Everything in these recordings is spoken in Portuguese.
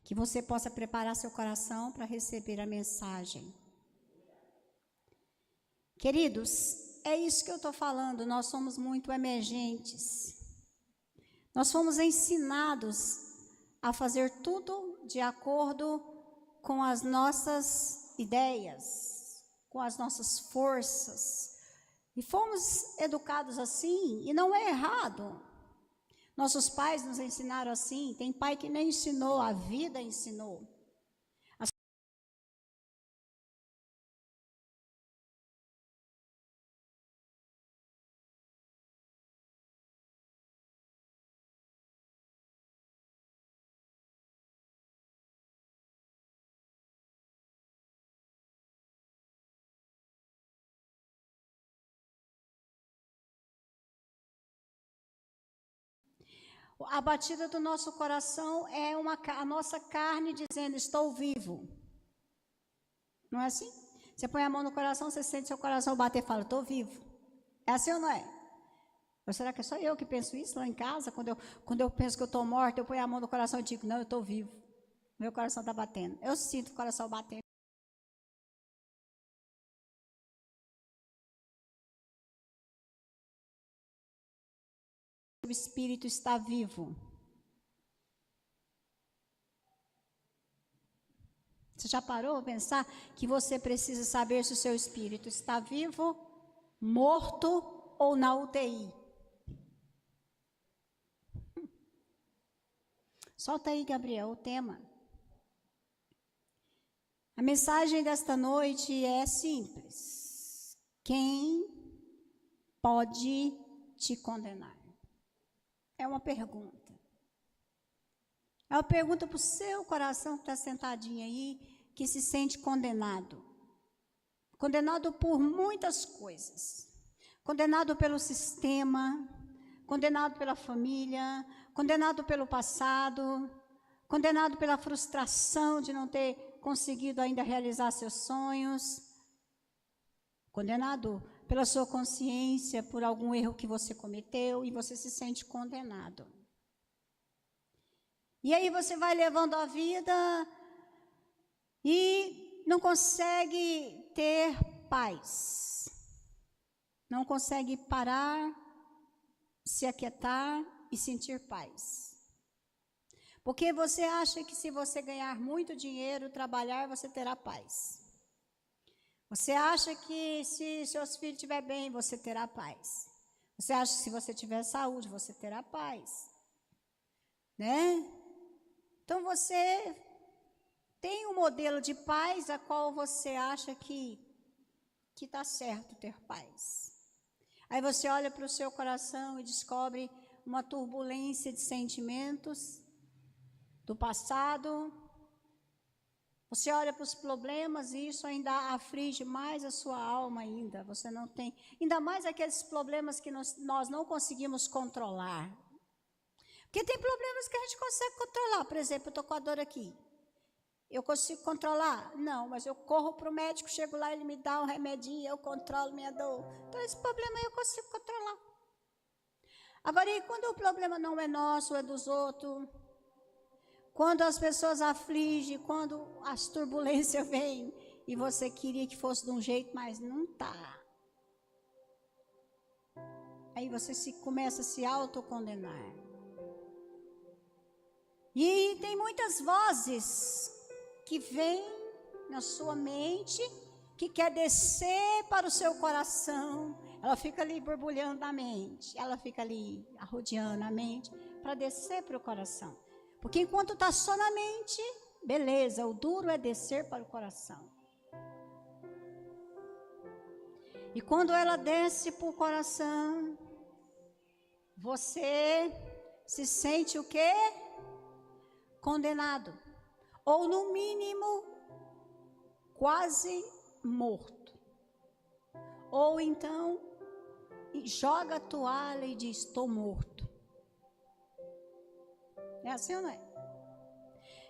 Que você possa preparar seu coração para receber a mensagem. Queridos, é isso que eu estou falando, nós somos muito emergentes. Nós fomos ensinados a fazer tudo de acordo com as nossas ideias, com as nossas forças. E fomos educados assim, e não é errado. Nossos pais nos ensinaram assim, tem pai que nem ensinou, a vida ensinou. A batida do nosso coração é a nossa carne dizendo, estou vivo. Não é assim? Você põe a mão no coração, você sente seu coração bater e fala, estou vivo. É assim ou não é? Ou será que é só eu que penso isso lá em casa? Quando eu penso que eu estou morta, eu ponho a mão no coração e digo, não, eu estou vivo. Meu coração está batendo. Eu sinto o coração batendo. O espírito está vivo. Você já parou a pensar que você precisa saber se o seu espírito está vivo, morto ou na UTI? Solta aí, Gabriel, o tema. A mensagem desta noite é simples. Quem pode te condenar? É uma pergunta. É uma pergunta para o seu coração que está sentadinho aí, que se sente condenado. Condenado por muitas coisas. Condenado pelo sistema, condenado pela família, condenado pelo passado, condenado pela frustração de não ter conseguido ainda realizar seus sonhos, condenado pela sua consciência, por algum erro que você cometeu e você se sente condenado. E aí você vai levando a vida e não consegue ter paz. Não consegue parar, se aquietar e sentir paz. Porque você acha que se você ganhar muito dinheiro, trabalhar, você terá paz. Você acha que se seus filhos estiverem bem, você terá paz. Você acha que se você tiver saúde, você terá paz. Né? Então você tem um modelo de paz a qual você acha que está certo ter paz. Aí você olha para o seu coração e descobre uma turbulência de sentimentos do passado. Você olha para os problemas e isso ainda aflige mais a sua alma ainda. Você não tem, ainda mais aqueles problemas que nós não conseguimos controlar. Porque tem problemas que a gente consegue controlar. Por exemplo, eu estou com a dor aqui. Eu consigo controlar? Não, mas eu corro para o médico, chego lá, ele me dá um remedinho, eu controlo minha dor. Então, esse problema aí eu consigo controlar. Agora, e quando o problema não é nosso, é dos outros? Quando as pessoas afligem, quando as turbulências vêm e você queria que fosse de um jeito, mas não está. Aí você começa a se autocondenar. E tem muitas vozes que vêm na sua mente, que quer descer para o seu coração. Ela fica ali borbulhando na mente, ela fica ali arrodeando a mente para descer para o coração. Porque enquanto está só na mente, beleza, o duro é descer para o coração. E quando ela desce para o coração, você se sente o quê? Condenado. Ou no mínimo, quase morto. Ou então, joga a toalha e diz, estou morto. É assim ou não é?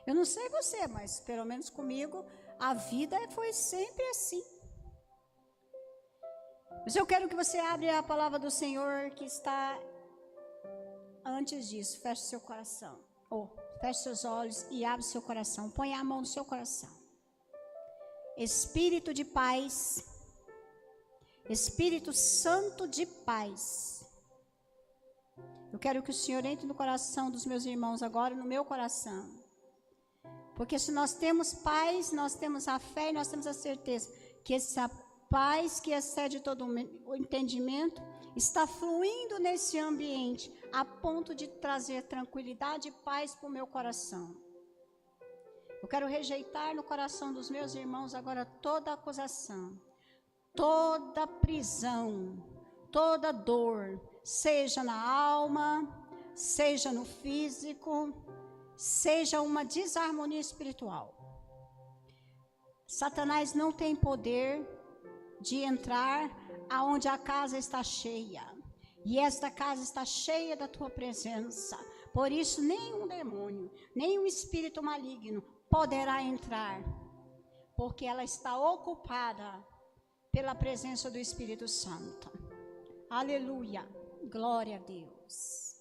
Eu não sei você, mas pelo menos comigo, a vida foi sempre assim. Mas eu quero que você abra a palavra do Senhor que está antes disso. Feche seu coração. Feche seus olhos e abre seu coração. Põe a mão no seu coração. Espírito de paz, Espírito Santo de paz. Eu quero que o Senhor entre no coração dos meus irmãos agora, no meu coração. Porque se nós temos paz, nós temos a fé e nós temos a certeza que essa paz que excede todo o entendimento está fluindo nesse ambiente a ponto de trazer tranquilidade e paz para o meu coração. Eu quero rejeitar no coração dos meus irmãos agora toda acusação, toda prisão, toda dor, seja na alma, seja no físico, seja uma desarmonia espiritual. Satanás não tem poder de entrar aonde a casa está cheia. E esta casa está cheia da tua presença. Por isso, nenhum demônio, nenhum espírito maligno poderá entrar, porque ela está ocupada pela presença do Espírito Santo. Aleluia, glória a Deus.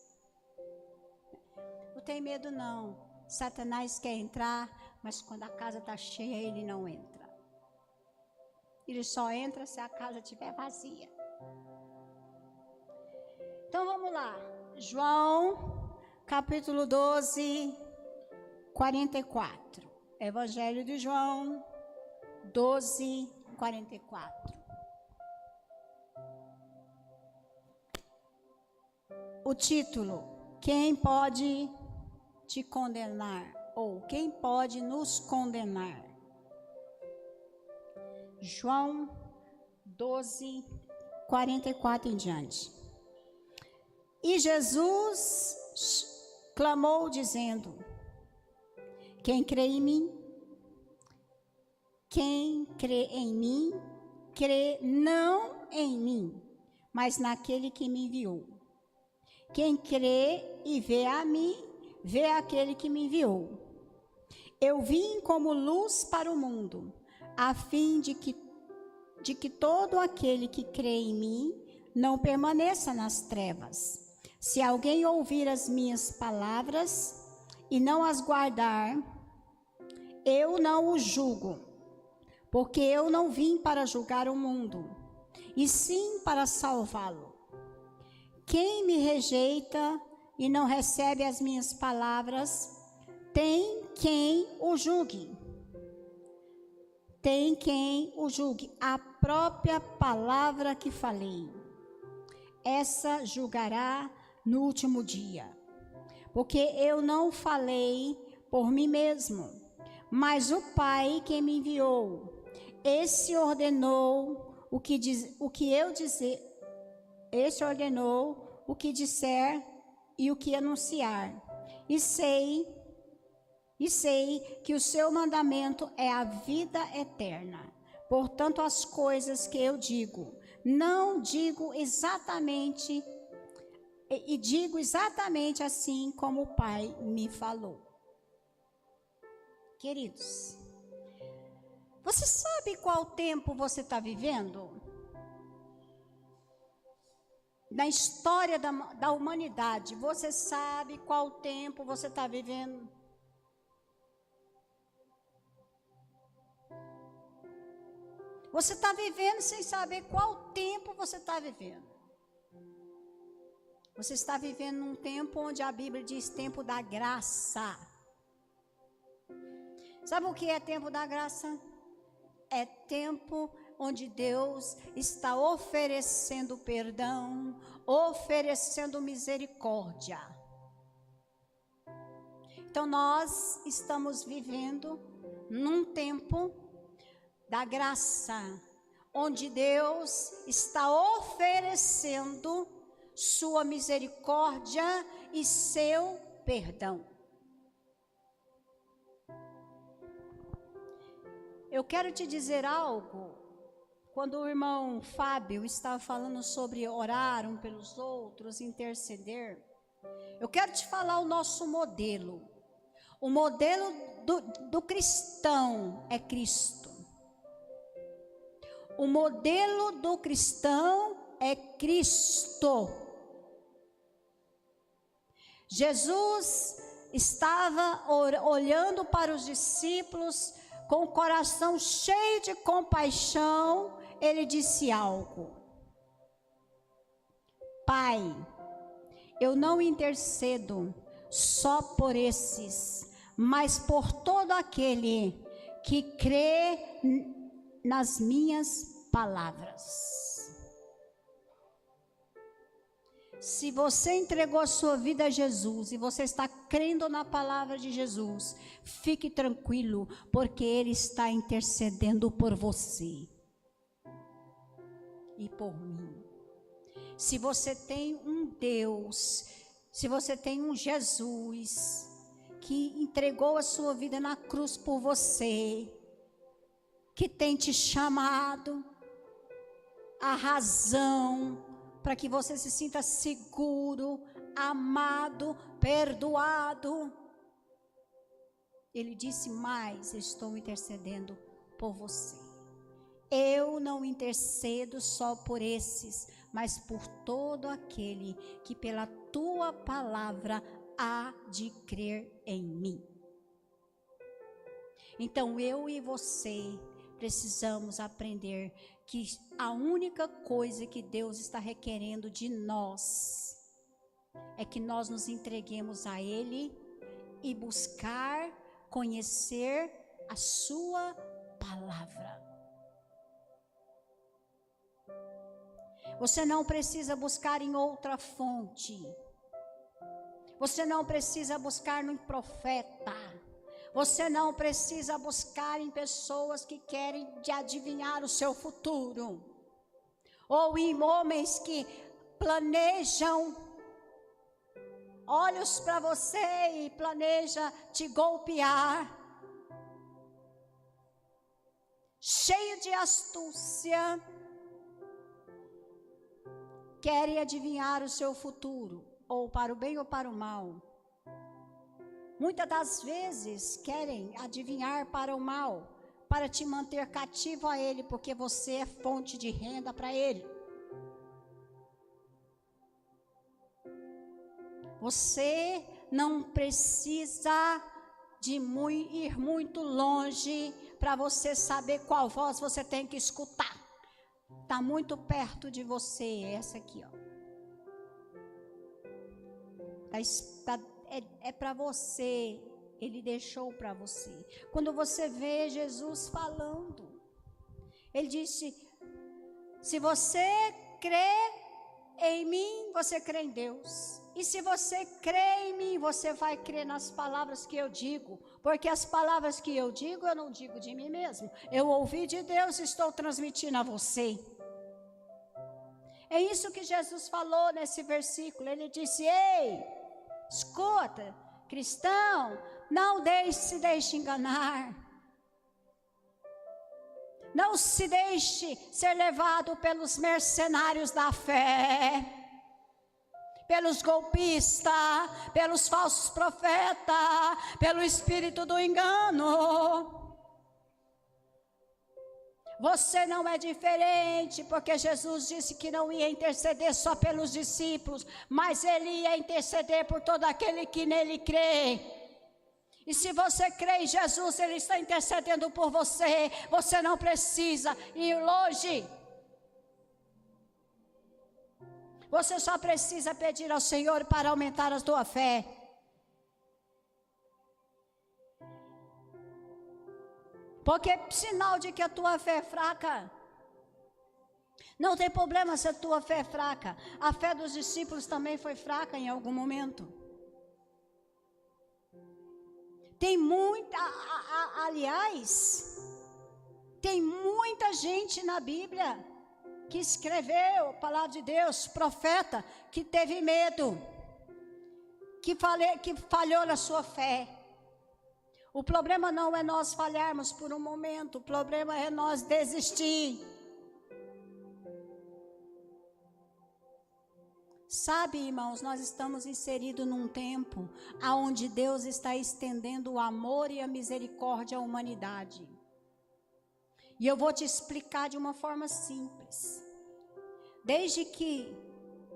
Não tem medo não, Satanás quer entrar, mas quando a casa está cheia, ele não entra. Ele só entra se a casa estiver vazia. Então vamos lá, João capítulo 12, 44. Evangelho de João 12, 44. O título: quem pode te condenar? Ou quem pode nos condenar? João 12, 44 em diante. E Jesus clamou dizendo: quem crê em mim, crê não em mim, mas naquele que me enviou. Quem crê e vê a mim, vê aquele que me enviou. Eu vim como luz para o mundo, a fim de que todo aquele que crê em mim não permaneça nas trevas. Se alguém ouvir as minhas palavras e não as guardar, eu não o julgo, porque eu não vim para julgar o mundo, e sim para salvá-lo. Quem me rejeita e não recebe as minhas palavras, tem quem o julgue. Tem quem o julgue. A própria palavra que falei, essa julgará no último dia. Porque eu não falei por mim mesmo, mas o Pai que me enviou, esse ordenou o que disser e o que anunciar. E sei que o seu mandamento é a vida eterna. Portanto, as coisas que eu digo, não digo exatamente, e digo exatamente assim como o Pai me falou. Queridos, você sabe qual tempo você está vivendo? Na história da humanidade, você sabe qual tempo você está vivendo? Você está vivendo sem saber qual tempo você está vivendo. Você está vivendo num tempo onde a Bíblia diz tempo da graça. Sabe o que é tempo da graça? É tempo onde Deus está oferecendo perdão, oferecendo misericórdia. Então nós estamos vivendo num tempo da graça, onde Deus está oferecendo sua misericórdia e seu perdão. Eu quero te dizer algo. Quando o irmão Fábio estava falando sobre orar um pelos outros, interceder, eu quero te falar o nosso modelo. O modelo do cristão é Cristo. O modelo do cristão é Cristo. Jesus estava olhando para os discípulos com o coração cheio de compaixão. Ele disse algo: Pai, eu não intercedo só por esses, mas por todo aquele que crê nas minhas palavras. Se você entregou a sua vida a Jesus e você está crendo na palavra de Jesus, fique tranquilo, porque Ele está intercedendo por você e por mim. Se você tem um Deus, se você tem um Jesus que entregou a sua vida na cruz por você, que tem te chamado, a razão para que você se sinta seguro, amado, perdoado. Ele disse: mas estou intercedendo por você. Eu não intercedo só por esses, mas por todo aquele que pela tua palavra há de crer em mim. Então eu e você precisamos aprender que a única coisa que Deus está requerendo de nós é que nós nos entreguemos a Ele e buscar conhecer a sua palavra. Você não precisa buscar em outra fonte. Você não precisa buscar no profeta. Você não precisa buscar em pessoas que querem te adivinhar o seu futuro. Ou em homens que planejam olhos para você e planeja te golpear. Cheio de astúcia. Querem adivinhar o seu futuro, ou para o bem ou para o mal. Muitas das vezes querem adivinhar para o mal, para te manter cativo a ele, porque você é fonte de renda para ele. Você não precisa de ir muito longe para você saber qual voz você tem que escutar. Está muito perto de você, essa aqui, ó. É para você, Ele deixou para você. Quando você vê Jesus falando, Ele disse: se você crê em mim, você crê em Deus. E se você crê em mim, você vai crer nas palavras que eu digo. Porque as palavras que eu digo, eu não digo de mim mesmo. Eu ouvi de Deus e estou transmitindo a você. É isso que Jesus falou nesse versículo. Ele disse: ei, escuta, cristão, não se deixe enganar. Não se deixe ser levado pelos mercenários da fé, pelos golpistas, pelos falsos profetas, pelo espírito do engano. Você não é diferente, porque Jesus disse que não ia interceder só pelos discípulos, mas Ele ia interceder por todo aquele que nele crê. E se você crê em Jesus, Ele está intercedendo por você. Você não precisa ir longe. Você só precisa pedir ao Senhor para aumentar a sua fé. Porque é sinal de que a tua fé é fraca. Não tem problema se a tua fé é fraca. A fé dos discípulos também foi fraca em algum momento. Tem muita, aliás, tem muita gente na Bíblia que escreveu a palavra de Deus, profeta, que teve medo, que falhou na sua fé. O problema não é nós falharmos por um momento, o problema é nós desistir. Sabe, irmãos, nós estamos inseridos num tempo onde Deus está estendendo o amor e a misericórdia à humanidade. E eu vou te explicar de uma forma simples. Desde que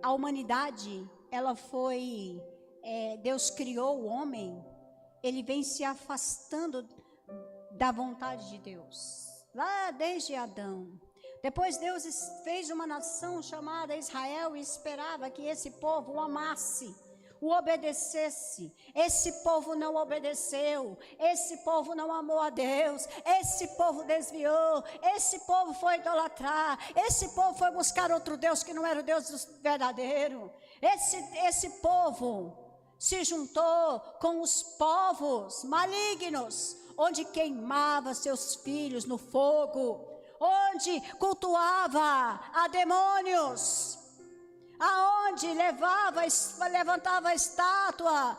a humanidade ela foi Deus criou o homem, ele vem se afastando da vontade de Deus, lá desde Adão. Depois Deus fez uma nação chamada Israel e esperava que esse povo o amasse, o obedecesse. Esse povo não obedeceu, esse povo não amou a Deus, esse povo desviou, esse povo foi idolatrar, esse povo foi buscar outro Deus que não era o Deus verdadeiro. Esse povo se juntou com os povos malignos, onde queimava seus filhos no fogo, onde cultuava a demônios, aonde levantava a estátua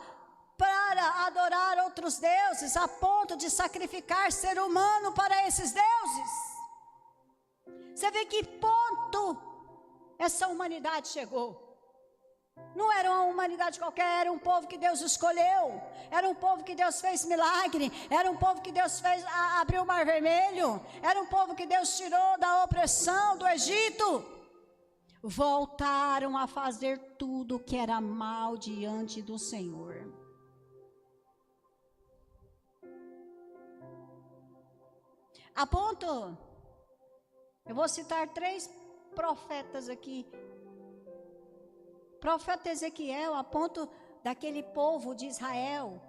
para adorar outros deuses, a ponto de sacrificar ser humano para esses deuses. Você vê que ponto essa humanidade chegou. Não era uma humanidade qualquer, era um povo que Deus escolheu, era um povo que Deus fez milagre, era um povo que Deus fez abrir o mar vermelho, era um povo que Deus tirou da opressão do Egito. Voltaram a fazer tudo que era mal diante do Senhor. A ponto, eu vou citar 3 profetas aqui. Profeta Ezequiel, a ponto daquele povo de Israel,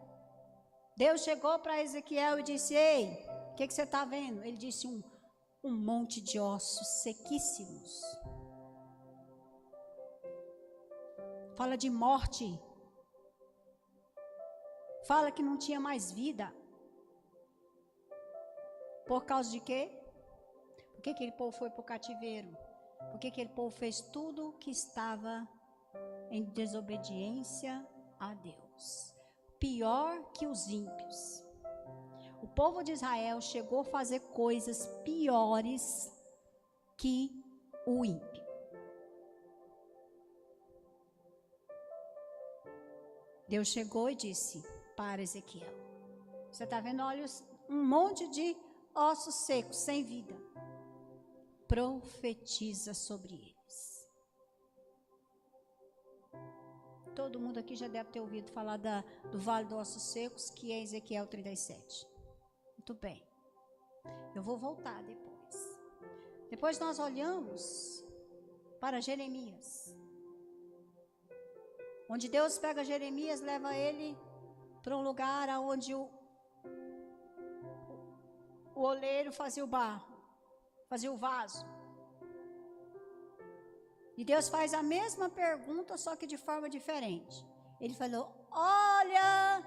Deus chegou para Ezequiel e disse: ei, o que você está vendo? Ele disse: um monte de ossos sequíssimos. Fala de morte, fala que não tinha mais vida. Por causa de quê? Por que aquele povo foi para o cativeiro? Porque aquele povo fez tudo que estava em desobediência a Deus, pior que os ímpios. O povo de Israel chegou a fazer coisas piores que o ímpio. Deus chegou e disse para Ezequiel: você está vendo, olha, um monte de ossos secos, sem vida. Profetiza sobre eles. Todo mundo aqui já deve ter ouvido falar do Vale dos Ossos Secos, que é Ezequiel 37. Muito bem. Eu vou voltar depois. Depois nós olhamos para Jeremias, onde Deus pega Jeremias, leva ele para um lugar onde o oleiro fazia o barro, fazia o vaso. E Deus faz a mesma pergunta, só que de forma diferente. Ele falou: olha,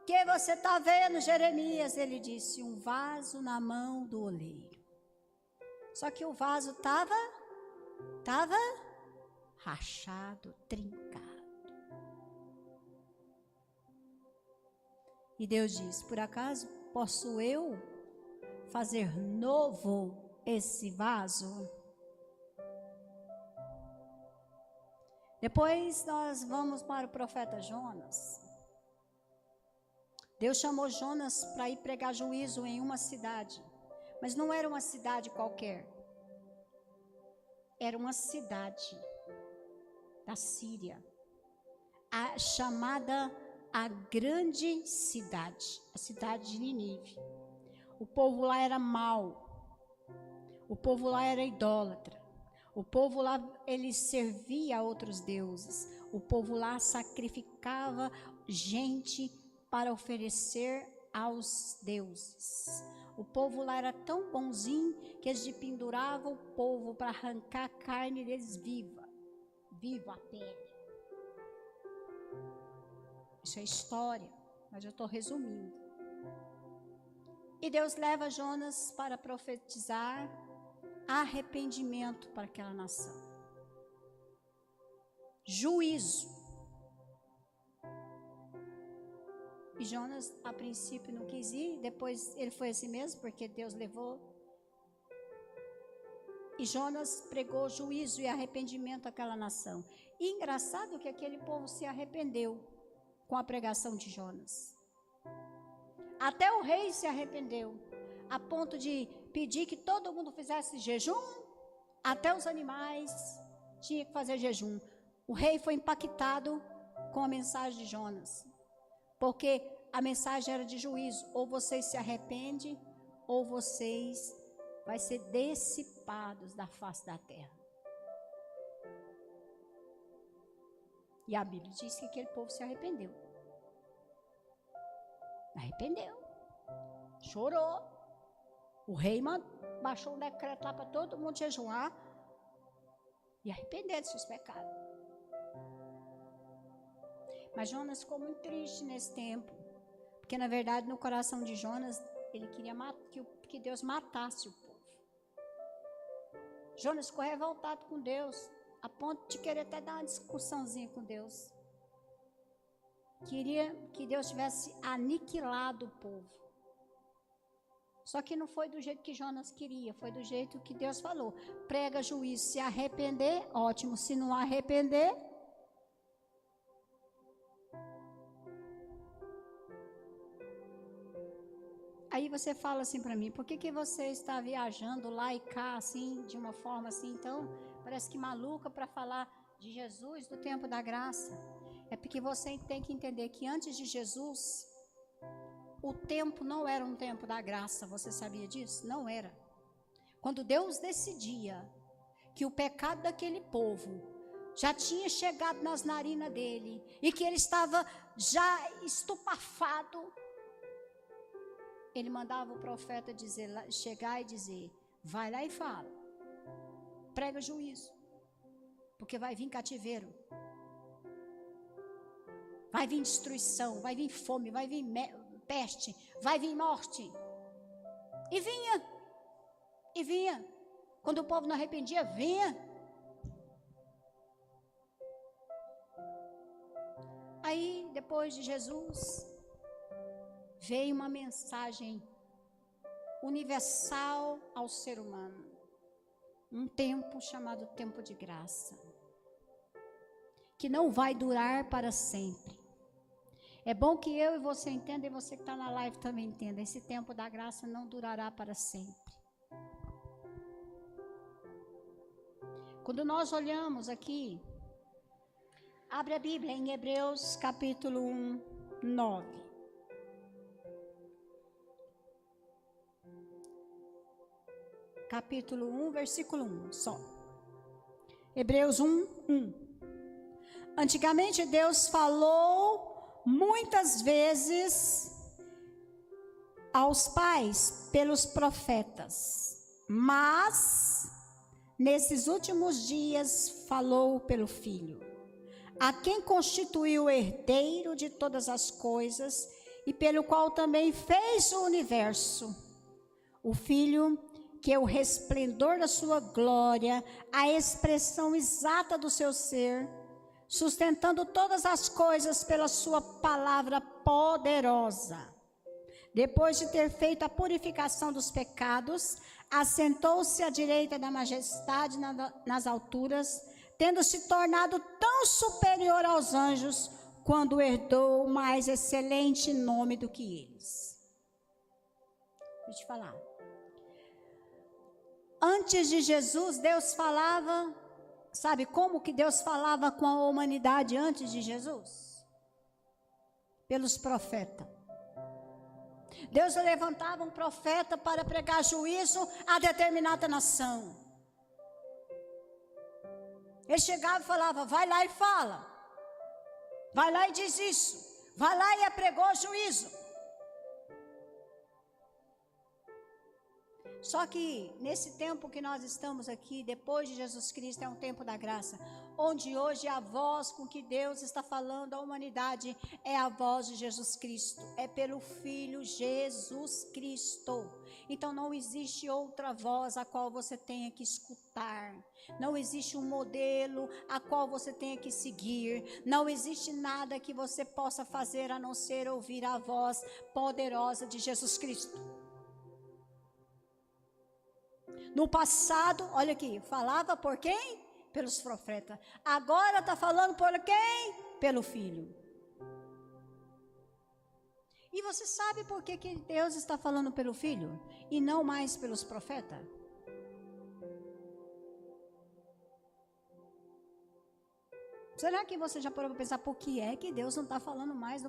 o que você está vendo, Jeremias? Ele disse: um vaso na mão do oleiro. Só que o vaso estava rachado, trincado. E Deus diz: por acaso posso eu fazer novo esse vaso? Depois nós vamos para o profeta Jonas. Deus chamou Jonas para ir pregar juízo em uma cidade, mas não era uma cidade qualquer. Era uma cidade da Síria, chamada a grande cidade, a cidade de Nínive. O povo lá era mau, o povo lá era idólatra. O povo lá, ele servia a outros deuses. O povo lá sacrificava gente para oferecer aos deuses. O povo lá era tão bonzinho que eles penduravam o povo para arrancar a carne deles viva a pele. Isso é história, mas eu estou resumindo. E Deus leva Jonas para profetizar arrependimento para aquela nação, juízo. E Jonas a princípio não quis ir, depois ele foi assim mesmo, porque Deus levou. E Jonas pregou juízo e arrependimento àquela nação. E engraçado que aquele povo se arrependeu com a pregação de Jonas. Até o rei se arrependeu, a ponto de pedir que todo mundo fizesse jejum, até os animais tinham que fazer jejum. O rei foi impactado com a mensagem de Jonas. Porque a mensagem era de juízo. Ou vocês se arrependem, ou vocês vão ser dissipados da face da terra. E a Bíblia diz que aquele povo se arrependeu. Arrependeu. Chorou. O rei baixou um decreto lá para todo mundo jejuar e arrepender dos seus pecados. Mas Jonas ficou muito triste nesse tempo, porque na verdade no coração de Jonas ele queria que Deus matasse o povo. Jonas ficou revoltado com Deus, a ponto de querer até dar uma discussãozinha com Deus. Queria que Deus tivesse aniquilado o povo. Só que não foi do jeito que Jonas queria, foi do jeito que Deus falou. Prega juízo, se arrepender, ótimo. Se não arrepender, aí você fala assim para mim, por que você está viajando lá e cá, assim, de uma forma assim, então, parece que maluca para falar de Jesus, do tempo da graça? É porque você tem que entender que antes de Jesus, o tempo não era um tempo da graça, você sabia disso? Não era. Quando Deus decidia que o pecado daquele povo já tinha chegado nas narinas dele e que ele estava já estupafado, ele mandava o profeta chegar e dizer, vai lá e fala, prega juízo, porque vai vir cativeiro, vai vir destruição, vai vir fome, vai vir peste, vai vir morte. E vinha. Quando o povo não arrependia, vinha. Aí, depois de Jesus, veio uma mensagem universal ao ser humano. Um tempo chamado tempo de graça, que não vai durar para sempre. É bom que eu e você entenda, e você que está na live também entenda. Esse tempo da graça não durará para sempre. Quando nós olhamos aqui, abre a Bíblia em Hebreus capítulo 1, 9. Capítulo 1, versículo 1, só. Hebreus 1, 1. Antigamente Deus falou muitas vezes aos pais pelos profetas, mas nesses últimos dias falou pelo Filho, a quem constituiu o herdeiro de todas as coisas e pelo qual também fez o universo. O Filho, que é o resplendor da sua glória, a expressão exata do seu ser, sustentando todas as coisas pela sua palavra poderosa. Depois de ter feito a purificação dos pecados, assentou-se à direita da majestade nas alturas, tendo se tornado tão superior aos anjos, quando herdou mais excelente nome do que eles. Deixa eu te falar. Antes de Jesus, Deus falava. Sabe como que Deus falava com a humanidade antes de Jesus? Pelos profetas. Deus levantava um profeta para pregar juízo a determinada nação. Ele chegava e falava, vai lá e fala. Vai lá e diz isso. Vai lá e apregou juízo. Só que nesse tempo que nós estamos aqui, depois de Jesus Cristo, é um tempo da graça, onde hoje a voz com que Deus está falando à humanidade é a voz de Jesus Cristo, é pelo Filho Jesus Cristo. Então não existe outra voz a qual você tenha que escutar, não existe um modelo a qual você tenha que seguir, não existe nada que você possa fazer a não ser ouvir a voz poderosa de Jesus Cristo. No passado, olha aqui, falava por quem? Pelos profetas. Agora está falando por quem? Pelo Filho. E você sabe por que Deus está falando pelo Filho? E não mais pelos profetas? Será que você já parou para pensar por que é que Deus não está falando mais?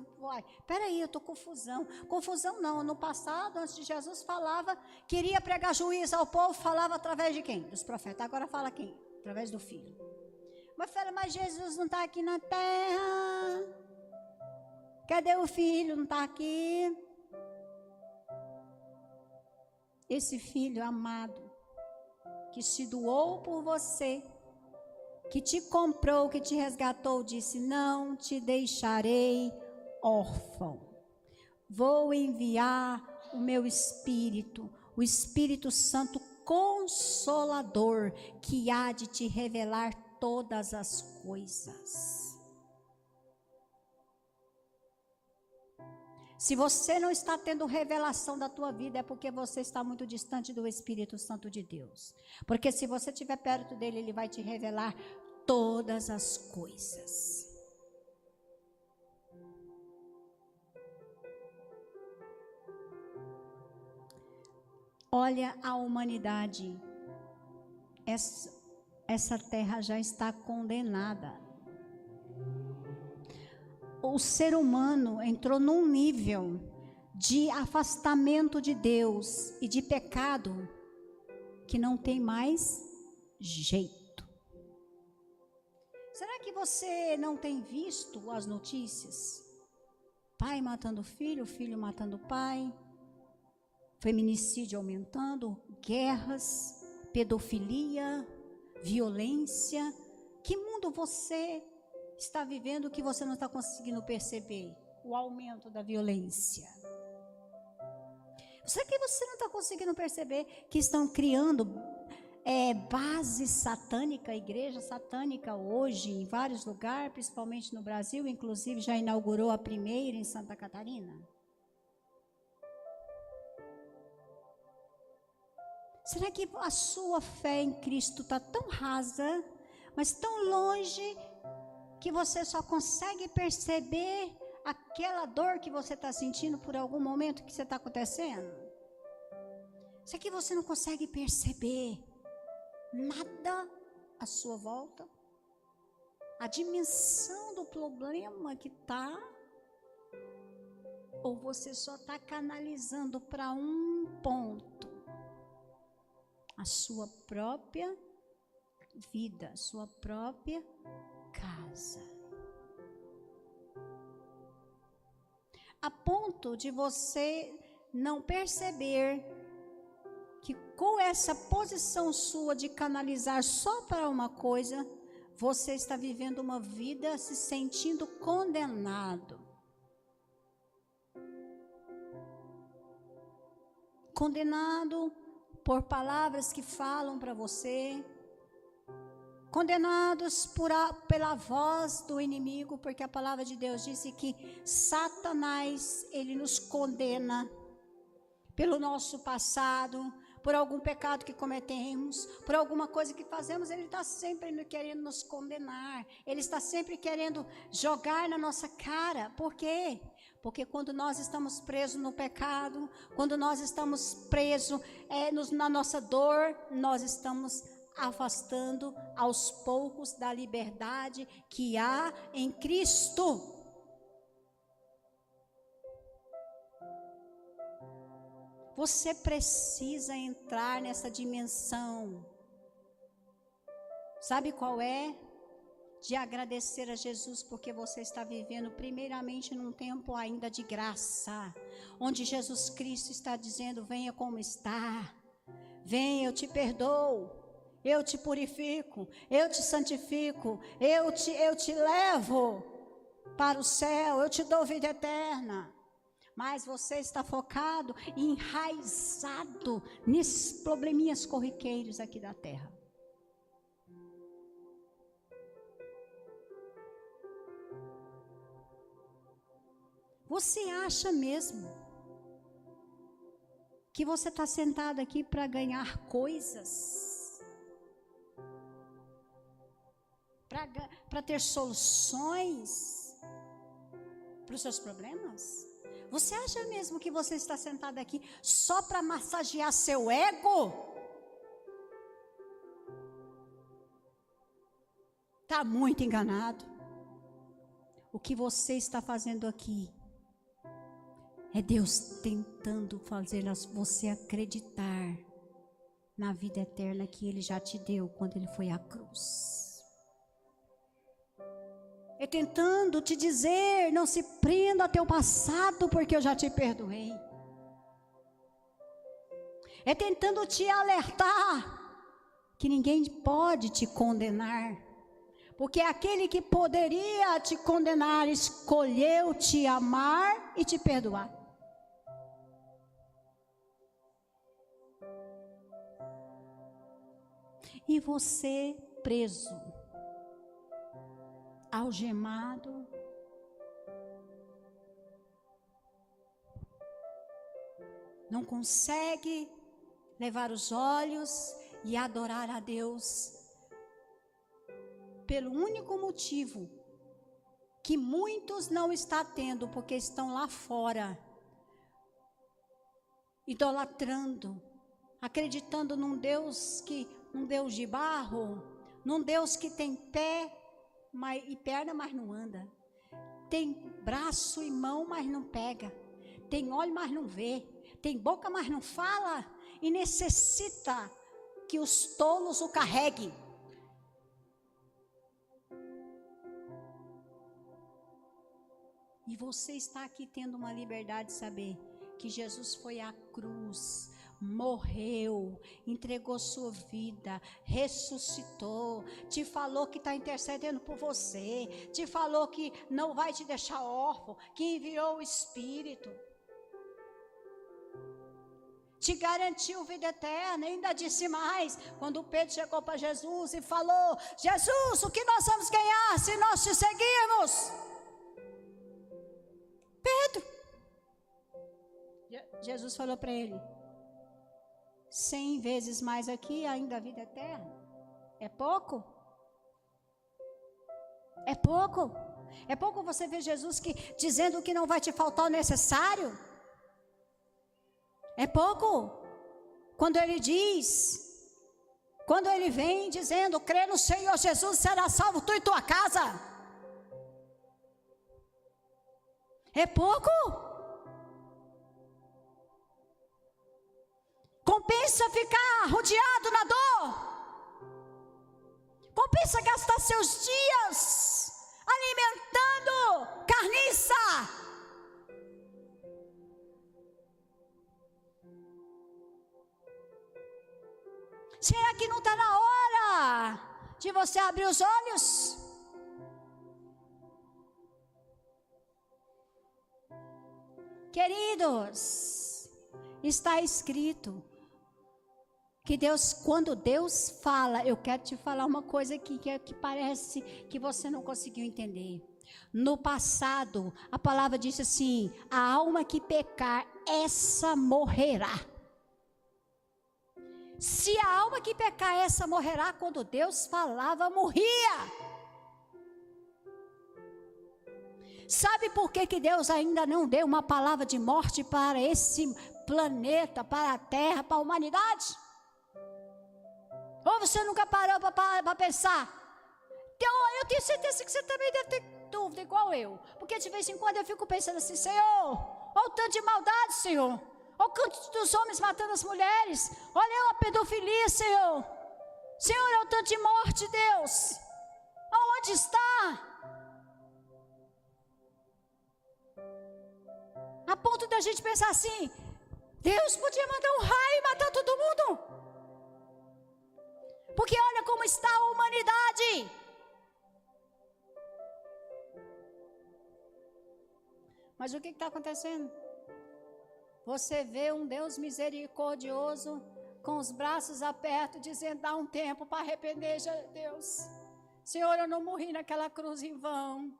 Peraí, eu estou confusão. Confusão não. No passado, antes de Jesus, falava, queria pregar juízo ao povo, falava através de quem? Dos profetas. Agora fala quem? Através do Filho. Mas fala, mas Jesus não está aqui na terra. Cadê o Filho? Não está aqui. Esse Filho amado, que se doou por você, que te comprou, que te resgatou, disse, não te deixarei órfão. Vou enviar o meu Espírito, o Espírito Santo Consolador, que há de te revelar todas as coisas. Se você não está tendo revelação da tua vida, é porque você está muito distante do Espírito Santo de Deus. Porque se você estiver perto dele, ele vai te revelar todas as coisas. Olha a humanidade. Essa terra já está condenada. O ser humano entrou num nível de afastamento de Deus e de pecado que não tem mais jeito. Será que você não tem visto as notícias? Pai matando filho, filho matando pai, feminicídio aumentando, guerras, pedofilia, violência. Que mundo você está vivendo que você não está conseguindo perceber? O aumento da violência. Será que você não está conseguindo perceber que estão criando base satânica, igreja satânica hoje em vários lugares, principalmente no Brasil, inclusive já inaugurou a primeira em Santa Catarina? Será que a sua fé em Cristo está tão rasa, mas tão longe, que você só consegue perceber aquela dor que você está sentindo por algum momento que você está acontecendo? Será que você não consegue perceber nada à sua volta? A dimensão do problema que está? Ou você só está canalizando para um ponto? A sua própria vida, a sua própria casa. A ponto de você não perceber que com essa posição sua de canalizar só para uma coisa, você está vivendo uma vida se sentindo condenado. Condenado por palavras que falam para você, condenados pela voz do inimigo, porque a palavra de Deus disse que Satanás, ele nos condena pelo nosso passado, por algum pecado que cometemos, por alguma coisa que fazemos. Ele está sempre querendo nos condenar, ele está sempre querendo jogar na nossa cara. Por quê? Porque quando nós estamos presos no pecado, quando nós estamos presos na nossa dor, nós estamos afastando aos poucos da liberdade que há em Cristo. Você precisa entrar nessa dimensão. Sabe qual é? De agradecer a Jesus, porque você está vivendo primeiramente num tempo ainda de graça, onde Jesus Cristo está dizendo: venha como está, venha, eu te perdoo, eu te purifico, eu te santifico, eu te levo para o céu, eu te dou vida eterna. Mas você está focado e enraizado nesses probleminhas corriqueiros aqui da terra. Você acha mesmo que você está sentado aqui para ganhar coisas? Para ter soluções para os seus problemas? Você acha mesmo que você está sentado aqui só para massagear seu ego? Está muito enganado. o que você está fazendo aqui é Deus tentando fazer você acreditar na vida eterna que Ele já te deu quando Ele foi à cruz. É tentando te dizer, não se prenda ao teu passado, porque eu já te perdoei. É tentando te alertar que ninguém pode te condenar, porque aquele que poderia te condenar escolheu te amar e te perdoar. E você preso, algemado, não consegue levar os olhos e adorar a Deus, pelo único motivo que muitos não estão tendo, porque estão lá fora, idolatrando, acreditando num Deus de barro, num Deus que tem pé e perna, mas não anda, tem braço e mão, mas não pega, tem olho, mas não vê, tem boca, mas não fala, e necessita que os tolos o carreguem. E você está aqui tendo uma liberdade de saber que Jesus foi à cruz, morreu, entregou sua vida, ressuscitou, te falou que está intercedendo por você, te falou que não vai te deixar órfão, que enviou o Espírito, te garantiu vida eterna. Ainda disse mais, quando Pedro chegou para Jesus e falou: Jesus, o que nós vamos ganhar se nós te seguirmos? Pedro, Jesus falou para ele: 100 vezes mais aqui, ainda a vida eterna. É pouco? É pouco? É pouco você ver Jesus dizendo que não vai te faltar o necessário? É pouco? Quando Ele diz, quando Ele vem dizendo: crê no Senhor Jesus, será salvo tu e tua casa. É pouco? Compensa ficar rodeado na dor? Compensa gastar seus dias alimentando carniça? Será que não está na hora de você abrir os olhos? Queridos, está escrito que Deus, quando Deus fala, eu quero te falar uma coisa aqui que parece que você não conseguiu entender. No passado, a palavra disse assim: a alma que pecar, essa morrerá. Se a alma que pecar, essa morrerá, quando Deus falava, morria. Sabe por que Deus ainda não deu uma palavra de morte para esse planeta, para a terra, para a humanidade? Ou você nunca parou para pensar? Eu tenho certeza que você também deve ter dúvida, igual eu. Porque de vez em quando eu fico pensando assim: Senhor, olha o tanto de maldade, Senhor. Olha o tanto dos homens matando as mulheres. Olha a pedofilia, Senhor. Senhor, olha o tanto de morte, Deus. Aonde está? A ponto da gente pensar assim: Deus podia mandar um raio e matar todo mundo. Porque olha como está a humanidade. Mas o que está acontecendo? Você vê um Deus misericordioso, com os braços abertos, dizendo: dá um tempo para arrepender, Deus. Senhor, eu não morri naquela cruz em vão.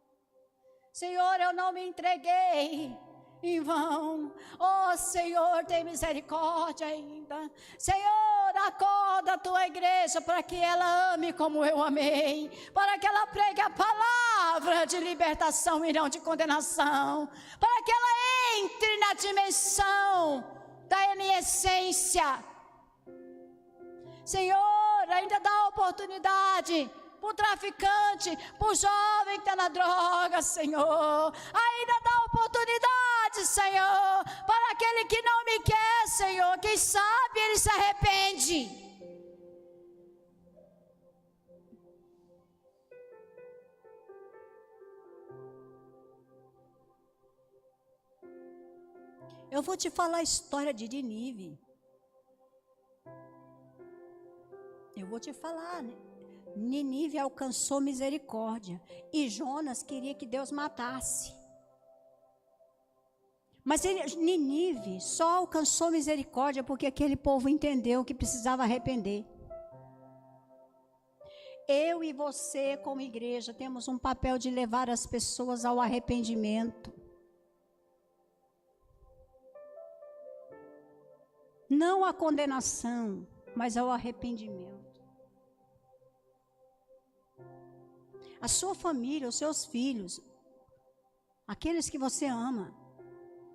Senhor, eu não me entreguei em vão. Oh, Senhor, tem misericórdia ainda. Senhor, acorda a tua igreja para que ela ame como eu amei, para que ela pregue a palavra de libertação e não de condenação, para que ela entre na dimensão da minha essência. Senhor, ainda dá oportunidade para o traficante, para o jovem que está na droga, Senhor. Ainda dá oportunidade, Senhor, para aquele que não me quer, Senhor. Quem sabe ele se arrepende. Eu vou te falar a história de Nínive. Eu vou te falar, né? Nínive alcançou misericórdia. E Jonas queria que Deus matasse. Mas Nínive só alcançou misericórdia porque aquele povo entendeu que precisava arrepender. Eu e você, como igreja, temos um papel de levar as pessoas ao arrependimento. Não a condenação, mas ao arrependimento. A sua família, os seus filhos, aqueles que você ama.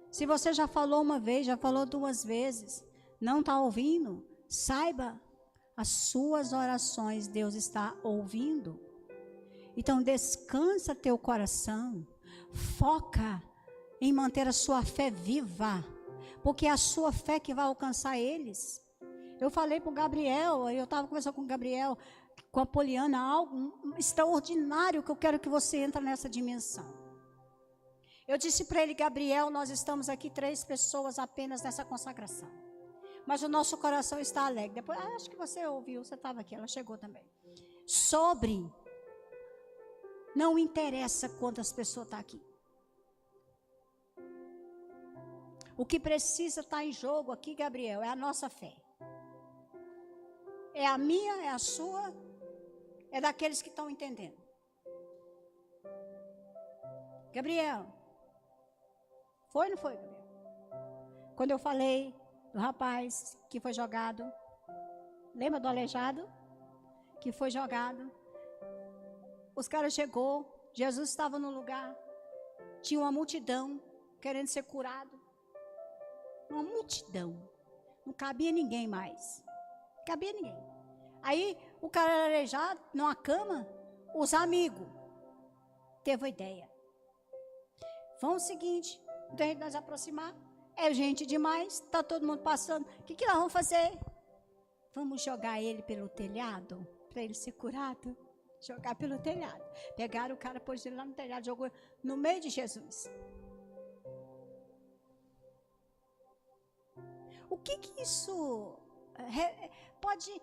Se você já falou uma vez, já falou 2 vezes, não está ouvindo, saiba, as suas orações Deus está ouvindo. Então descansa teu coração, foca em manter a sua fé viva. Porque é a sua fé que vai alcançar eles. Eu falei para o Gabriel, eu estava conversando com o Gabriel, com a Poliana, algo extraordinário que eu quero que você entre nessa dimensão. Eu disse para ele, Gabriel, nós estamos aqui 3 pessoas apenas nessa consagração. Mas o nosso coração está alegre. Depois, acho que você ouviu, você estava aqui, ela chegou também. Não interessa quantas pessoas estão aqui. O que precisa estar em jogo aqui, Gabriel, é a nossa fé. É a minha, é a sua, é daqueles que estão entendendo. Gabriel, foi ou não foi, Gabriel? Quando eu falei do rapaz que foi jogado, lembra do aleijado? Que foi jogado. Os caras chegou, Jesus estava no lugar, tinha uma multidão querendo ser curado. Uma multidão. Não cabia ninguém mais. Cabia ninguém. Aí o cara era aleijado, numa cama, os amigos teve uma ideia. Vamos o seguinte, então a gente nós aproximar, é gente demais, está todo mundo passando. O que nós vamos fazer? Vamos jogar ele pelo telhado, para ele ser curado. Jogar pelo telhado. Pegaram o cara, pôs ele lá no telhado, jogou no meio de Jesus. O que isso pode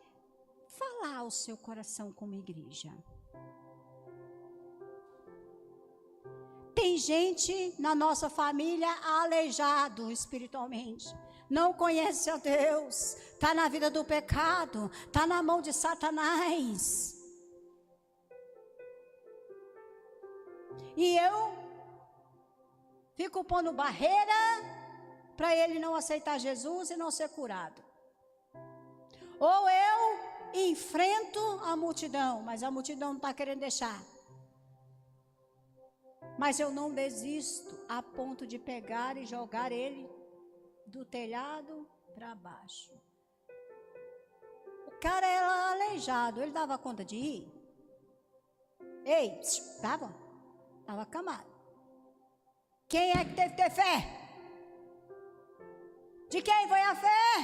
falar ao seu coração como igreja? Tem gente na nossa família aleijado espiritualmente. Não conhece a Deus. Está na vida do pecado. Está na mão de Satanás. E eu fico pondo barreira para ele não aceitar Jesus e não ser curado. Ou eu enfrento a multidão, mas a multidão não está querendo deixar. Mas eu não desisto a ponto de pegar e jogar ele do telhado para baixo. O cara era aleijado, ele dava conta de ir? Ei, dava acamado. Quem é que teve que ter fé? De quem foi a fé?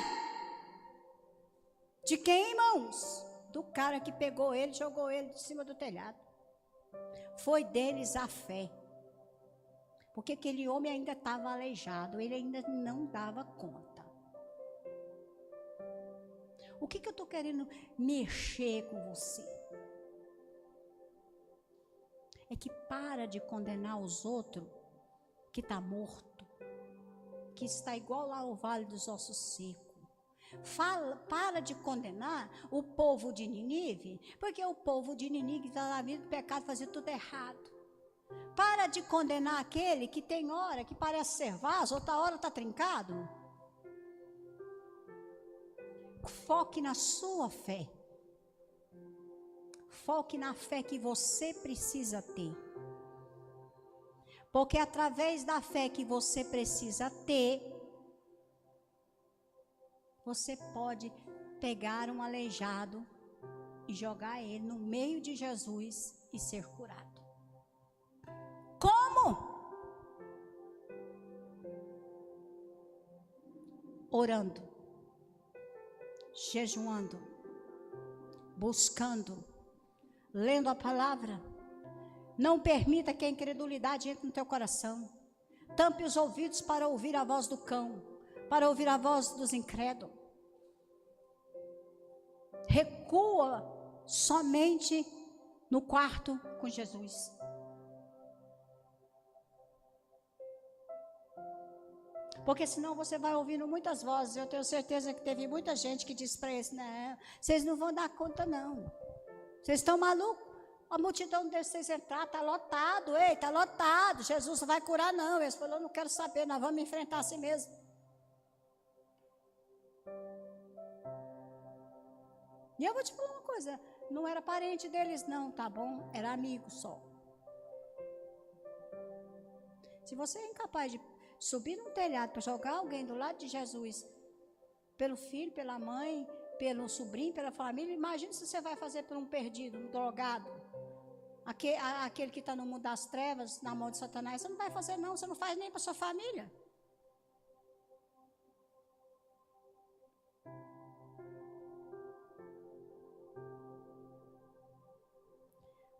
De quem, irmãos? Do cara que pegou ele, jogou ele de cima do telhado. Foi deles a fé. Porque aquele homem ainda estava aleijado, ele ainda não dava conta. O que eu estou querendo mexer com você? É que para de condenar os outros que está morto. Que está igual lá o vale dos ossos secos. Para de condenar o povo de Nínive, porque o povo de Nínive está na vida do pecado, fazia tudo errado. Para de condenar aquele que tem hora que parece ser vaso, outra hora está trincado. Foque na sua fé. Foque na fé que você precisa ter. Porque através da fé que você precisa ter, você pode pegar um aleijado e jogar ele no meio de Jesus e ser curado. Como? Orando, jejuando, buscando, lendo a palavra. Não permita que a incredulidade entre no teu coração. Tampe os ouvidos para ouvir a voz do cão, para ouvir a voz dos incrédulos. Recua somente no quarto com Jesus. Porque senão você vai ouvindo muitas vozes. Eu tenho certeza que teve muita gente que disse para eles: não, vocês não vão dar conta não. Vocês estão malucos? A multidão deixa vocês entrar, está lotado, ei, está lotado. Jesus não vai curar não. Eles falaram: não quero saber, nós vamos enfrentar assim mesmo. E eu vou te falar uma coisa, não era parente deles não, tá bom? Era amigo só. Se você é incapaz de subir num telhado para jogar alguém do lado de Jesus, pelo filho, pela mãe, pelo sobrinho, pela família, imagine se você vai fazer por um perdido, um drogado, aquele que está no mundo das trevas, na mão de Satanás. Você não vai fazer não, você não faz nem para sua família.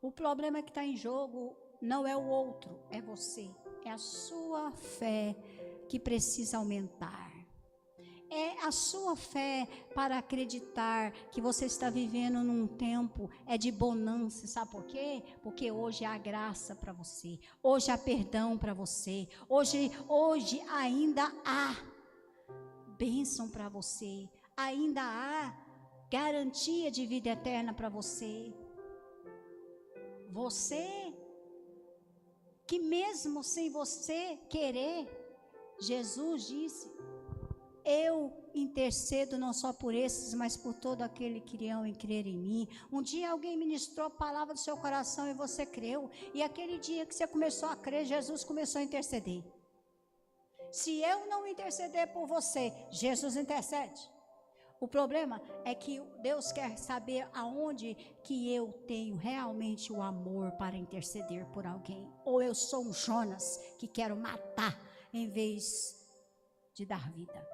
O problema que está em jogo não é o outro, é você. É a sua fé que precisa aumentar. É a sua fé para acreditar que você está vivendo num tempo de bonança. Sabe por quê? Porque hoje há graça para você. Hoje há perdão para você. Hoje ainda há bênção para você. Ainda há garantia de vida eterna para você. Você, que mesmo sem você querer, Jesus disse: eu intercedo não só por esses, mas por todo aquele que irão em crer em mim. Um dia alguém ministrou a palavra do seu coração e você creu, e aquele dia que você começou a crer, Jesus começou a interceder. Se eu não interceder por você, Jesus intercede. O problema é que Deus quer saber aonde que eu tenho realmente o amor para interceder por alguém. Ou eu sou um Jonas que quero matar em vez de dar vida.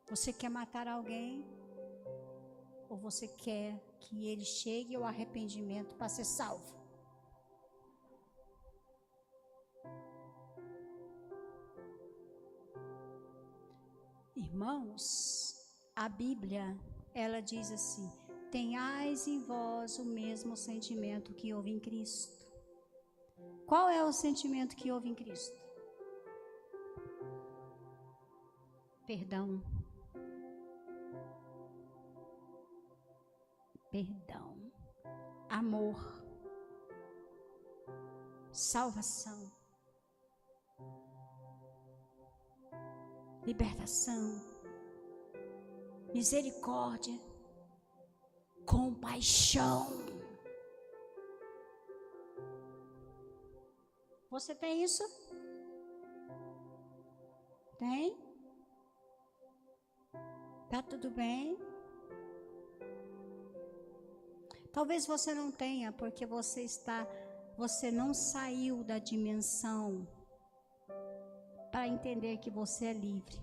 Você quer matar alguém? Ou você quer que ele chegue ao arrependimento para ser salvo? Irmãos, a Bíblia, ela diz assim: tenhais em vós o mesmo sentimento que houve em Cristo. Qual é o sentimento que houve em Cristo? Perdão. Perdão. Amor. Salvação. Libertação, misericórdia, compaixão. Você tem isso? Tem? Tá tudo bem? Talvez você não tenha, porque você não saiu da dimensão para entender que você é livre,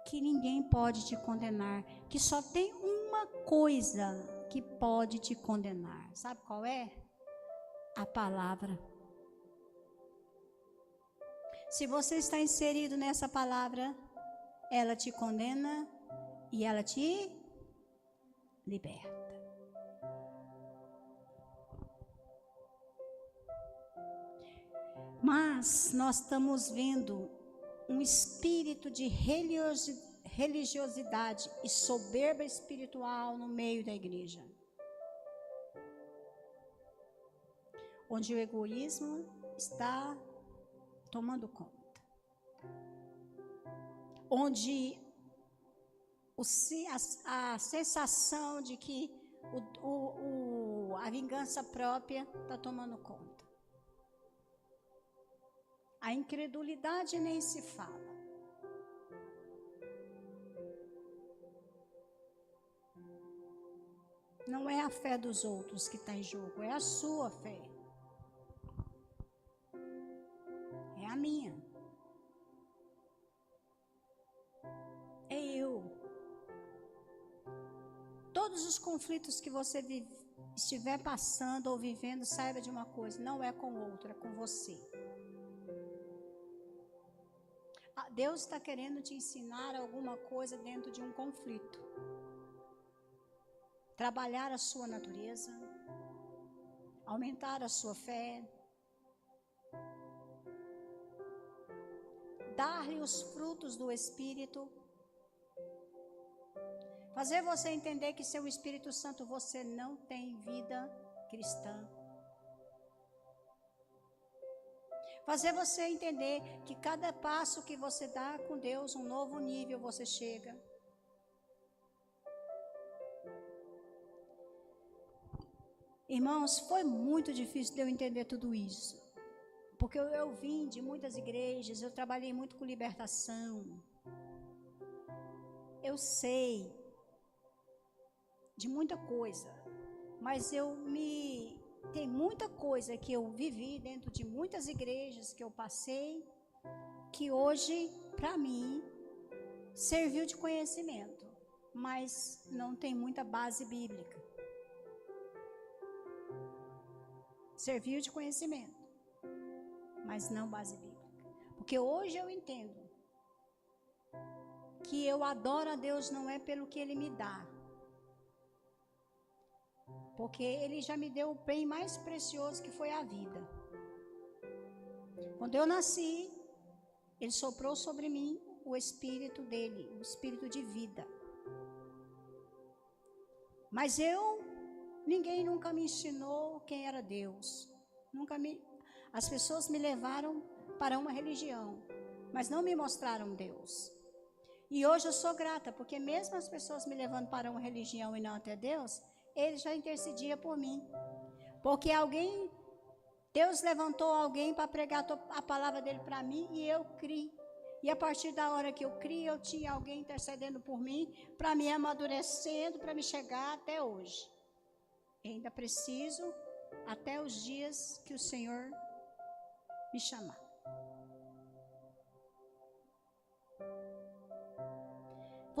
que ninguém pode te condenar, que só tem uma coisa que pode te condenar. Sabe qual é? A palavra. Se você está inserido nessa palavra, ela te condena e ela te liberta. Mas nós estamos vendo um espírito de religiosidade e soberba espiritual no meio da igreja, onde o egoísmo está tomando conta, onde a sensação de que a vingança própria está tomando conta. A incredulidade nem se fala. Não é a fé dos outros que está em jogo, é a sua fé. É a minha. É eu. Todos os conflitos que você estiver passando ou vivendo, saiba de uma coisa, não é com o outro, é com você. Deus está querendo te ensinar alguma coisa dentro de um conflito. Trabalhar a sua natureza, aumentar a sua fé, dar-lhe os frutos do Espírito, fazer você entender que sem o Espírito Santo você não tem vida cristã. Fazer você entender que cada passo que você dá com Deus, um novo nível você chega. Irmãos, foi muito difícil de eu entender tudo isso. Porque eu vim de muitas igrejas, eu trabalhei muito com libertação. Eu sei de muita coisa, mas tem muita coisa que eu vivi dentro de muitas igrejas que eu passei, que hoje, para mim, serviu de conhecimento, mas não tem muita base bíblica. Serviu de conhecimento, mas não base bíblica. Porque hoje eu entendo que eu adoro a Deus não é pelo que Ele me dá, porque Ele já me deu o bem mais precioso que foi a vida. Quando eu nasci, Ele soprou sobre mim o Espírito dEle, o Espírito de vida. Mas ninguém nunca me ensinou quem era Deus. As pessoas me levaram para uma religião, mas não me mostraram Deus. E hoje eu sou grata, porque mesmo as pessoas me levando para uma religião e não até Deus, Ele já intercedia por mim. Porque Deus levantou alguém para pregar a palavra dEle para mim e eu criei. E a partir da hora que eu criei, eu tinha alguém intercedendo por mim, para me amadurecendo, para me chegar até hoje. E ainda preciso até os dias que o Senhor me chamar.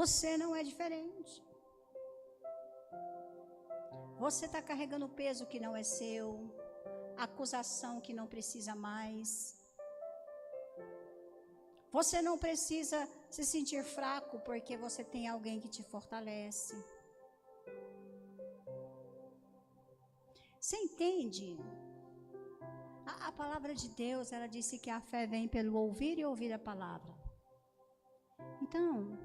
Você não é diferente. Você está carregando peso que não é seu, acusação que não precisa mais. Você não precisa se sentir fraco porque você tem alguém que te fortalece. Você entende? A palavra de Deus, ela disse que a fé vem pelo ouvir e ouvir a palavra. Então,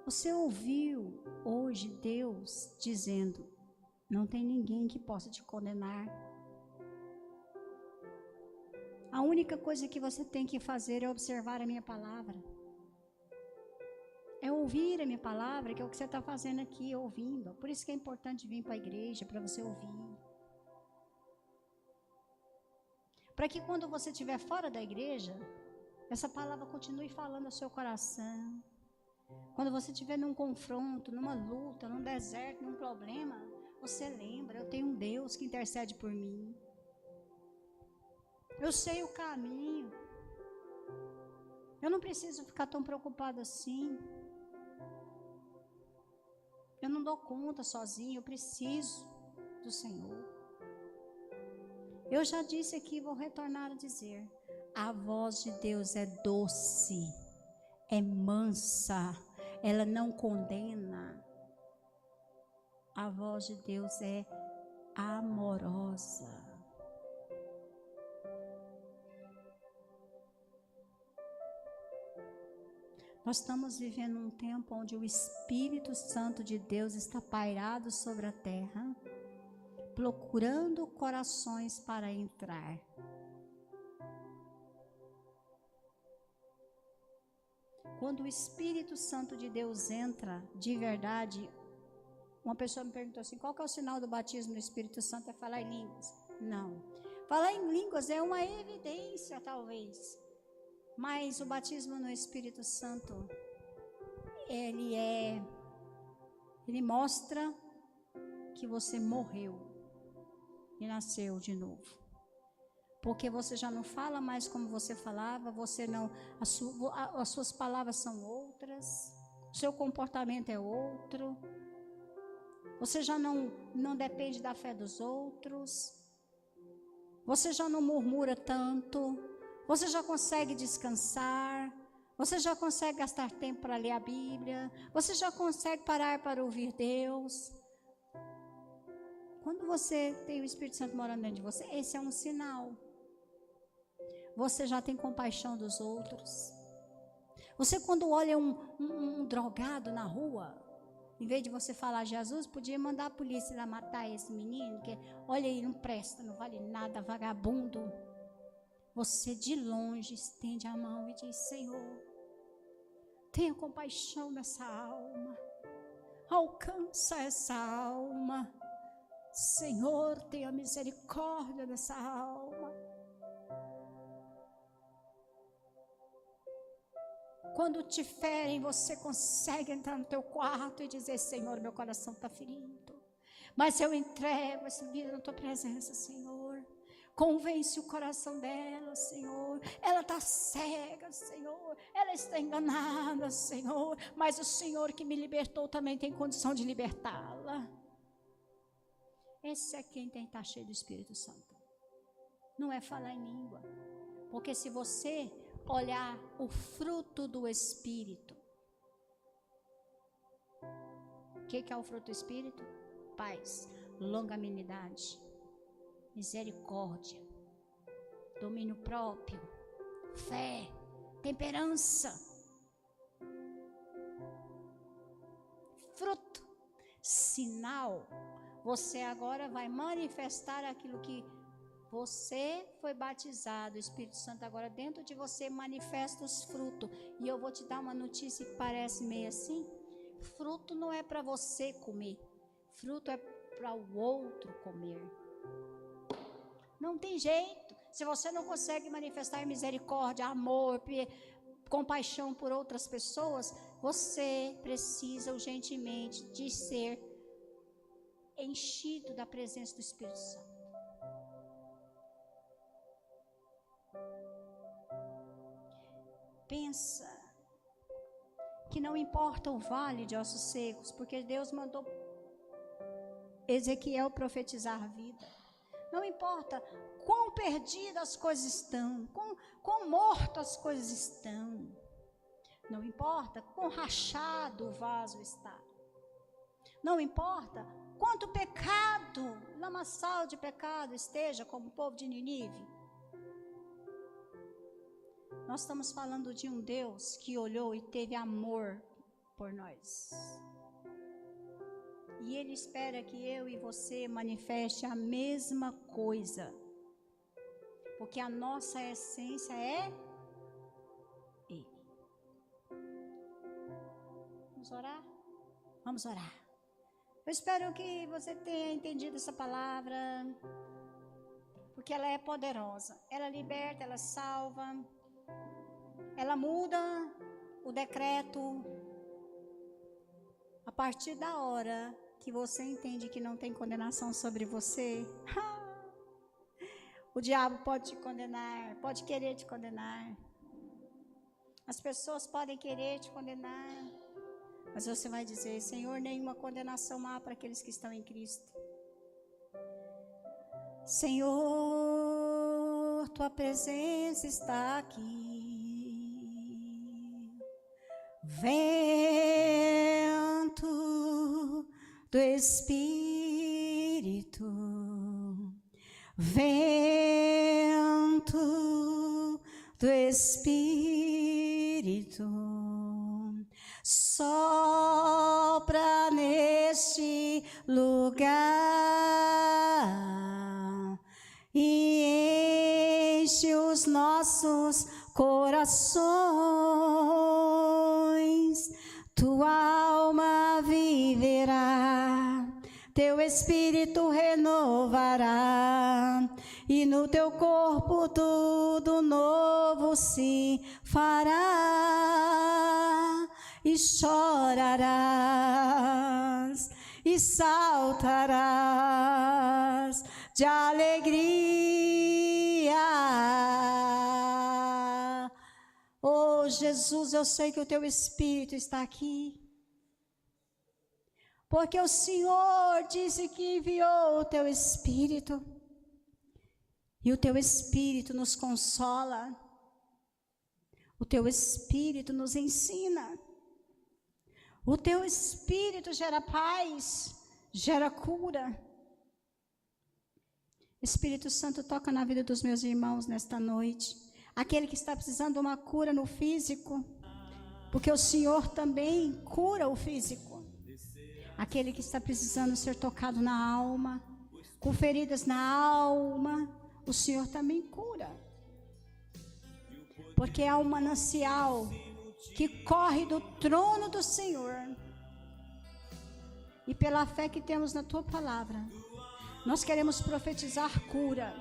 você ouviu hoje Deus dizendo, não tem ninguém que possa te condenar. A única coisa que você tem que fazer é observar a minha palavra. É ouvir a minha palavra, que é o que você está fazendo aqui, ouvindo. Por isso que é importante vir para a igreja, para você ouvir. Para que quando você estiver fora da igreja, essa palavra continue falando ao seu coração. Quando você estiver num confronto, numa luta, num deserto, num problema, você lembra, eu tenho um Deus que intercede por mim. Eu sei o caminho. Eu não preciso ficar tão preocupado assim. Eu não dou conta sozinho, eu preciso do Senhor. Eu já disse aqui e vou retornar a dizer. A voz de Deus é doce, é mansa, ela não condena. A voz de Deus é amorosa. Nós estamos vivendo um tempo onde o Espírito Santo de Deus está pairado sobre a terra, procurando corações para entrar. Quando o Espírito Santo de Deus entra de verdade, uma pessoa me perguntou assim, qual que é o sinal do batismo do Espírito Santo? É falar em línguas? Não. Falar em línguas é uma evidência, talvez. Mas o batismo no Espírito Santo, ele mostra que você morreu e nasceu de novo. Porque você já não fala mais como você falava, você não, as suas palavras são outras, o seu comportamento é outro, você já não depende da fé dos outros, você já não murmura tanto, você já consegue descansar, você já consegue gastar tempo para ler a Bíblia, você já consegue parar para ouvir Deus. Quando você tem o Espírito Santo morando dentro de você, esse é um sinal. Você já tem compaixão dos outros. Você, quando olha um drogado na rua, em vez de você falar Jesus, podia mandar a polícia lá matar esse menino, que olha aí, não presta, não vale nada, vagabundo. Você de longe estende a mão e diz: Senhor, tenha compaixão nessa alma, alcança essa alma. Senhor, tenha misericórdia dessa alma. Quando te ferem, você consegue entrar no teu quarto e dizer: Senhor, meu coração está ferido, mas eu entrego essa vida na tua presença, Senhor. Convence o coração dela, Senhor. Ela está cega, Senhor. Ela está enganada, Senhor. Mas o Senhor que me libertou também tem condição de libertá-la. Esse é quem tem que estar cheio do Espírito Santo. Não é falar em língua. Porque se você olhar o fruto do Espírito, o que é o fruto do Espírito? Paz, longanimidade, misericórdia, domínio próprio, fé, temperança. Fruto, sinal. Você agora vai manifestar aquilo que você foi batizado. O Espírito Santo agora dentro de você manifesta os frutos. E eu vou te dar uma notícia que parece meio assim. Fruto não é para você comer. Fruto é para o outro comer. Não tem jeito. Se você não consegue manifestar misericórdia, amor, compaixão por outras pessoas, você precisa urgentemente de ser enchido da presença do Espírito Santo. Pensa que não importa o vale de ossos secos, porque Deus mandou Ezequiel profetizar a vida. Não importa quão perdidas as coisas estão, quão mortas as coisas estão. Não importa quão rachado o vaso está. Não importa quanto pecado, lamaçal de pecado esteja como o povo de Nínive. Nós estamos falando de um Deus que olhou e teve amor por nós. E Ele espera que eu e você manifeste a mesma coisa. Porque a nossa essência é Ele. Vamos orar? Vamos orar. Eu espero que você tenha entendido essa palavra. Porque ela é poderosa. Ela liberta, ela salva. Ela muda o decreto. A partir da hora que você entende que não tem condenação sobre você, o diabo pode te condenar, pode querer te condenar. As pessoas podem querer te condenar, mas você vai dizer: Senhor, nenhuma condenação há para aqueles que estão em Cristo. Senhor, tua presença está aqui. Vento do Espírito, vento do Espírito, sopra neste lugar e enche os nossos corações. Tua alma viverá, teu espírito renovará, e no teu corpo tudo novo se fará. E chorarás, e saltarás de alegria. Oh, Jesus, eu sei que o teu Espírito está aqui, porque o Senhor disse que enviou o teu Espírito, e o teu Espírito nos consola, o teu Espírito nos ensina, o teu Espírito gera paz, gera cura. Espírito Santo, toca na vida dos meus irmãos nesta noite, aquele que está precisando de uma cura no físico, porque o Senhor também cura o físico. Aquele que está precisando ser tocado na alma, com feridas na alma, o Senhor também cura. Porque há um manancial que corre do trono do Senhor. E pela fé que temos na tua palavra, nós queremos profetizar cura.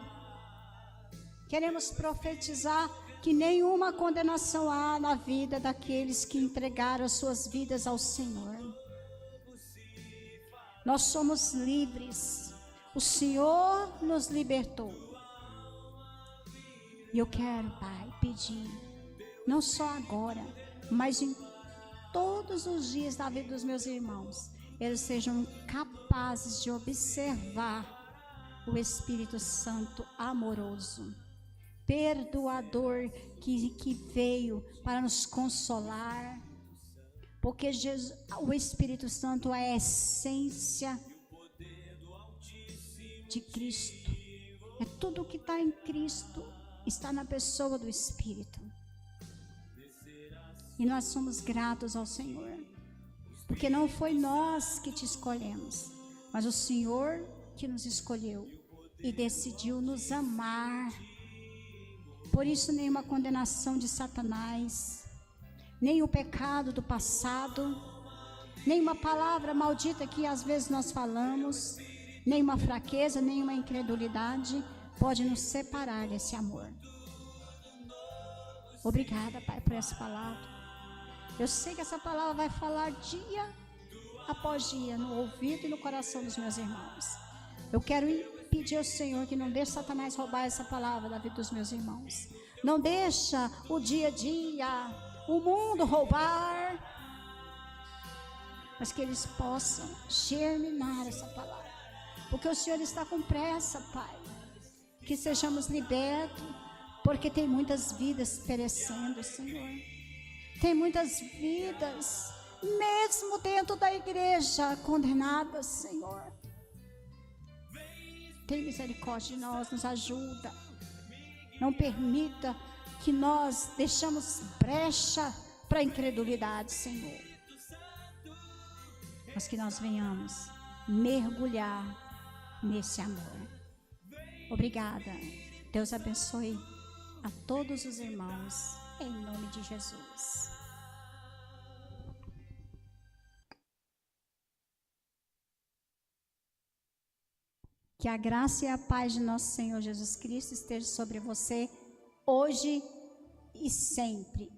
Queremos profetizar que nenhuma condenação há na vida daqueles que entregaram as suas vidas ao Senhor. Nós somos livres. O Senhor nos libertou. E eu quero, Pai, pedir, não só agora, mas em todos os dias da vida dos meus irmãos, eles sejam capazes de observar o Espírito Santo amoroso, perdoador, que veio para nos consolar. Porque Jesus, o Espírito Santo é a essência de Cristo. É tudo que está em Cristo, está na pessoa do Espírito. E nós somos gratos ao Senhor, porque não foi nós que te escolhemos, mas o Senhor que nos escolheu e decidiu nos amar. Por isso, nenhuma condenação de Satanás, nem o pecado do passado, nem uma palavra maldita que às vezes nós falamos, nem uma fraqueza, nem uma incredulidade pode nos separar desse amor. Obrigada, Pai, por essa palavra. Eu sei que essa palavra vai falar dia após dia no ouvido e no coração dos meus irmãos. Eu quero pedir ao Senhor que não deixe Satanás roubar essa palavra da vida dos meus irmãos. Não deixa o dia a dia, o mundo roubar, mas que eles possam germinar essa palavra, porque o Senhor está com pressa, Pai, que sejamos libertos, porque tem muitas vidas perecendo, Senhor, tem muitas vidas, mesmo dentro da igreja, condenadas, Senhor. Tem misericórdia de nós, nos ajuda, não permita que nós deixamos brecha para a incredulidade, Senhor. Mas que nós venhamos mergulhar nesse amor. Obrigada. Deus abençoe a todos os irmãos, em nome de Jesus. Que a graça e a paz de nosso Senhor Jesus Cristo esteja sobre você, hoje e sempre.